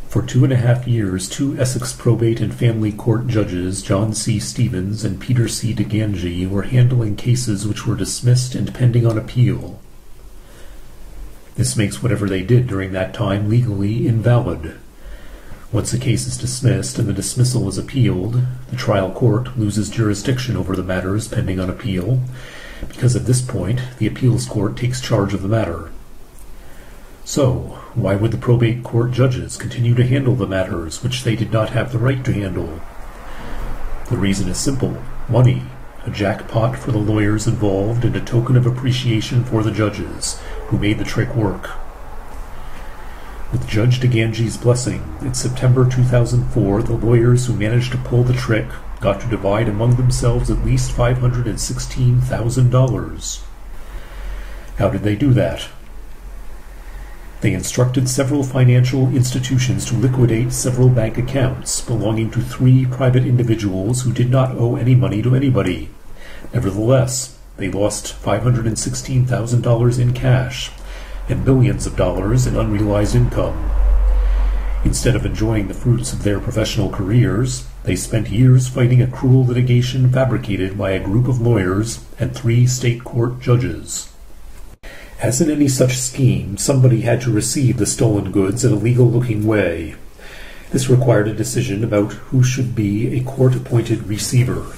For 2.5 years, two Essex Probate and Family Court judges, John C. Stevens and Peter C. DeGangi, were handling cases which were dismissed and pending on appeal. This makes whatever they did during that time legally invalid. Once a case is dismissed and the dismissal is appealed, the trial court loses jurisdiction over the matters pending on appeal, because at this point the appeals court takes charge of the matter. So, why would the probate court judges continue to handle the matters which they did not have the right to handle? The reason is simple: money, a jackpot for the lawyers involved and a token of appreciation for the judges, who made the trick work. With Judge DeGangi's blessing, in September 2004, the lawyers who managed to pull the trick got to divide among themselves at least $516,000. How did they do that? They instructed several financial institutions to liquidate several bank accounts belonging to 3 private individuals who did not owe any money to anybody. Nevertheless, they lost $516,000 in cash and millions of dollars in unrealized income. Instead of enjoying the fruits of their professional careers, they spent years fighting a cruel litigation fabricated by a group of lawyers and 3 state court judges. As in any such scheme, somebody had to receive the stolen goods in a legal-looking way. This required a decision about who should be a court-appointed receiver.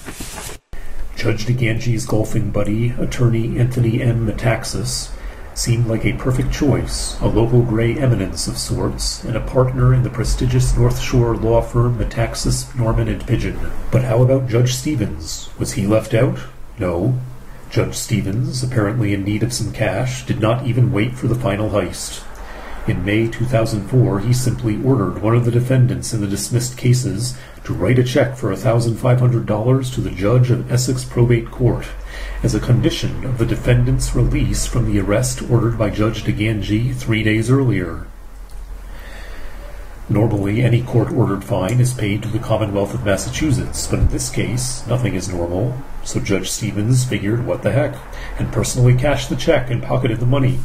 Judge DeGangi's golfing buddy, attorney Anthony M. Metaxas, seemed like a perfect choice, a local gray eminence of sorts, and a partner in the prestigious North Shore law firm Metaxas, Norman & Pigeon. But how about Judge Stevens? Was he left out? No. Judge Stevens, apparently in need of some cash, did not even wait for the final heist. In May 2004, he simply ordered one of the defendants in the dismissed cases to write a check for $1,500 to the judge of Essex Probate Court as a condition of the defendant's release from the arrest ordered by Judge DeGangi 3 days earlier. Normally, any court-ordered fine is paid to the Commonwealth of Massachusetts, but in this case, nothing is normal, so Judge Stevens figured, what the heck, and personally cashed the check and pocketed the money.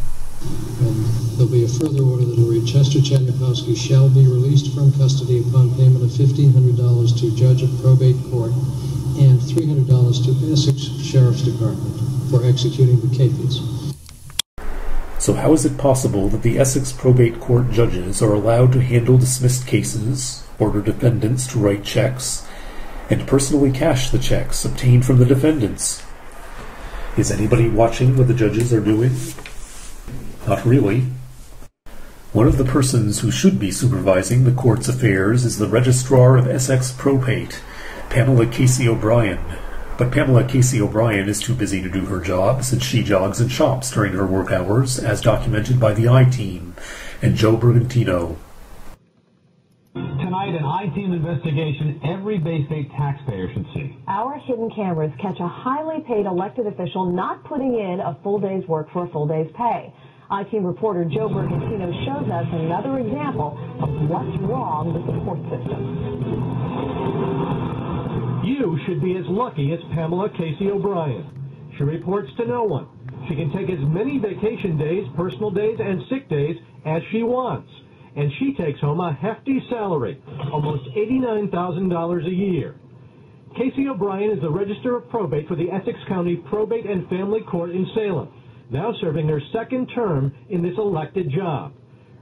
There'll be a further order that will read, Chester Chadnikowski shall be released from custody upon payment of $1,500 to Judge of Probate Court and $300 to Essex Sheriff's Department for executing the capias. So how is it possible that the Essex Probate Court judges are allowed to handle dismissed cases, order defendants to write checks, and personally cash the checks obtained from the defendants? Is anybody watching what the judges are doing? Not really. One of the persons who should be supervising the court's affairs is the Registrar of Essex Probate, Pamela Casey O'Brien. But Pamela Casey O'Brien is too busy to do her job, since she jogs and shops during her work hours, as documented by the I-Team and Joe Brugantino. Tonight, an I-Team investigation every Bay State taxpayer should see. Our hidden cameras catch a highly paid elected official not putting in a full day's work for a full day's pay. I-Team reporter Joe Brugantino shows us another example of what's wrong with the court system. You should be as lucky as Pamela Casey O'Brien. She reports to no one. She can take as many vacation days, personal days, and sick days as she wants. And she takes home a hefty salary, almost $89,000 a year. Casey O'Brien is the Register of Probate for the Essex County Probate and Family Court in Salem, now serving her 2nd term in this elected job.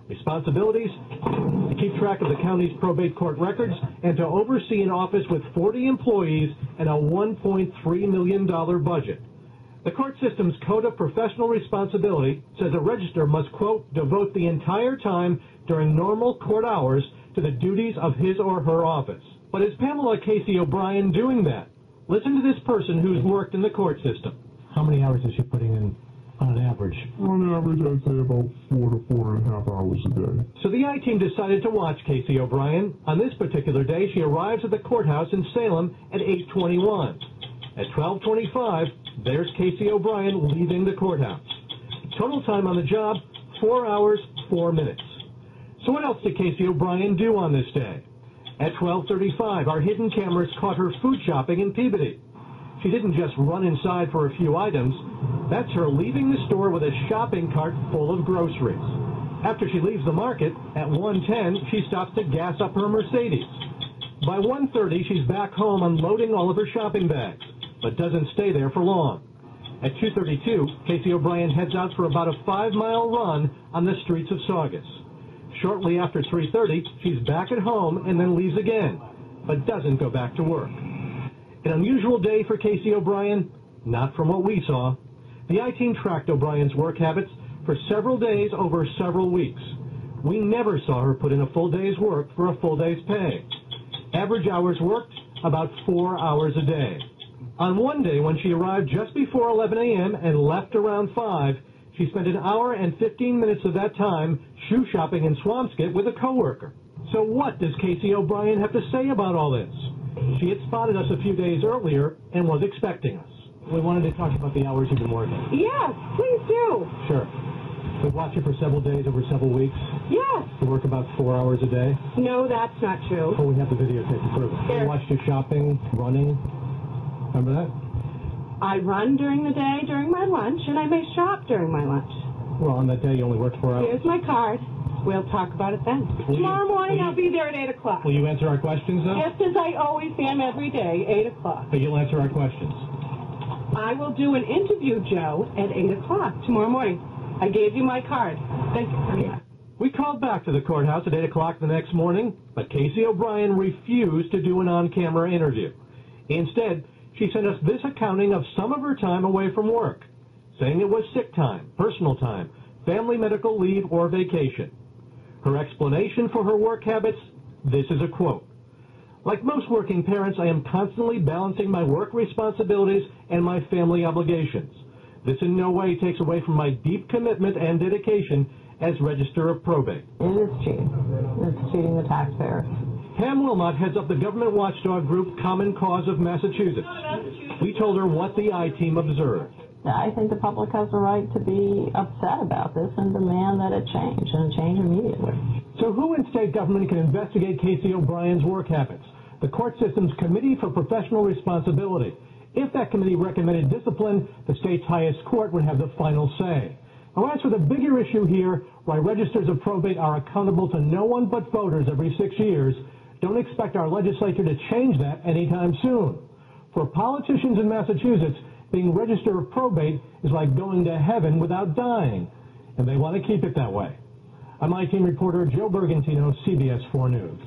Responsibilities: to keep track of the county's probate court records and to oversee an office with 40 employees and a $1.3 million budget. The court system's Code of Professional Responsibility says a register must, quote, devote the entire time during normal court hours to the duties of his or her office. But is Pamela Casey O'Brien doing that? Listen to this person who's worked in the court system. How many hours is she putting in on average? On average, I'd say about 4 to 4.5 hours a day. So the I-Team decided to watch Casey O'Brien. On this particular day, she arrives at the courthouse in Salem at 8:21. At 12:25, there's Casey O'Brien leaving the courthouse. Total time on the job, 4 hours, 4 minutes. So what else did Casey O'Brien do on this day? At 12:35, our hidden cameras caught her food shopping in Peabody. She didn't just run inside for a few items. That's her leaving the store with a shopping cart full of groceries. After she leaves the market, at 1:10, she stops to gas up her Mercedes. By 1:30, she's back home unloading all of her shopping bags, but doesn't stay there for long. At 2:32, Casey O'Brien heads out for about a 5-mile run on the streets of Saugus. Shortly after 3:30, she's back at home and then leaves again, but doesn't go back to work. An unusual day for Casey O'Brien? Not from what we saw. The I-Team tracked O'Brien's work habits for several days over several weeks. We never saw her put in a full day's work for a full day's pay. Average hours worked, about 4 hours a day. On one day when she arrived just before 11 a.m. and left around 5, she spent an hour and 15 minutes of that time shoe shopping in Swampscott with a coworker. So what does Casey O'Brien have to say about all this? She had spotted us a few days earlier and was expecting us. We wanted to talk about the hours you've been working. Yes, please do. Sure. We've watched you for several days over several weeks. Yes. You work about 4 hours a day. No, that's not true. Oh, we have the videotape to prove it. There. We watched you shopping, running. Remember that? I run during the day during my lunch, and I may shop during my lunch. Well, on that day you only worked 4 hours. Here's my card. We'll talk about it then. Tomorrow morning I'll be there at 8 o'clock. Will you answer our questions, though? Just as I always am every day, 8 o'clock. But you'll answer our questions. I will do an interview, Joe, at 8 o'clock tomorrow morning. I gave you my card. Thank you. We called back to the courthouse at 8 o'clock the next morning, but Casey O'Brien refused to do an on-camera interview. Instead, she sent us this accounting of some of her time away from work, saying it was sick time, personal time, family medical leave, or vacation. Her explanation for her work habits, this is a quote. Like most working parents, I am constantly balancing my work responsibilities and my family obligations. This in no way takes away from my deep commitment and dedication as Register of Probate. It is cheating. It's cheating the taxpayers. Pam Wilmot heads up the government watchdog group Common Cause of Massachusetts. We told her what the I-Team observed. I think the public has the right to be upset about this and demand that it change, and change immediately. So who in state government can investigate Casey O'Brien's work habits? The court system's Committee for Professional Responsibility. If that committee recommended discipline, the state's highest court would have the final say. Now, as for the bigger issue here, why registers of probate are accountable to no one but voters every 6 years, don't expect our legislature to change that anytime soon. For politicians in Massachusetts, being register of probate is like going to heaven without dying, and they want to keep it that way. I'm I-Team reporter Joe Bergantino, CBS 4 News.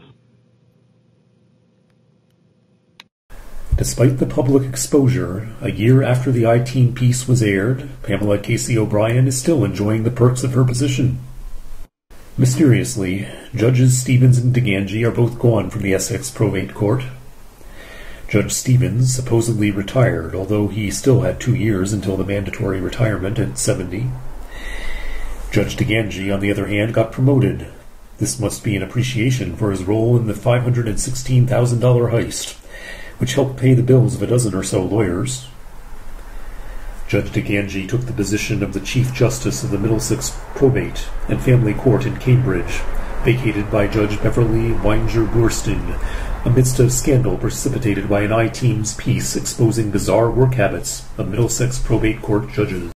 Despite the public exposure, a year after the I-Team piece was aired, Pamela Casey O'Brien is still enjoying the perks of her position. Mysteriously, Judges Stevens and DeGangi are both gone from the Essex Probate Court. Judge Stevens supposedly retired, although he still had 2 years until the mandatory retirement at 70. Judge DeGangi, on the other hand, got promoted. This must be an appreciation for his role in the $516,000 heist, which helped pay the bills of a dozen or so lawyers. Judge DeGangi took the position of the Chief Justice of the Middlesex Probate and Family Court in Cambridge, vacated by Judge Beverly Weinger-Burstyn, amidst a scandal precipitated by an I-Team's piece exposing bizarre work habits of Middlesex Probate Court judges.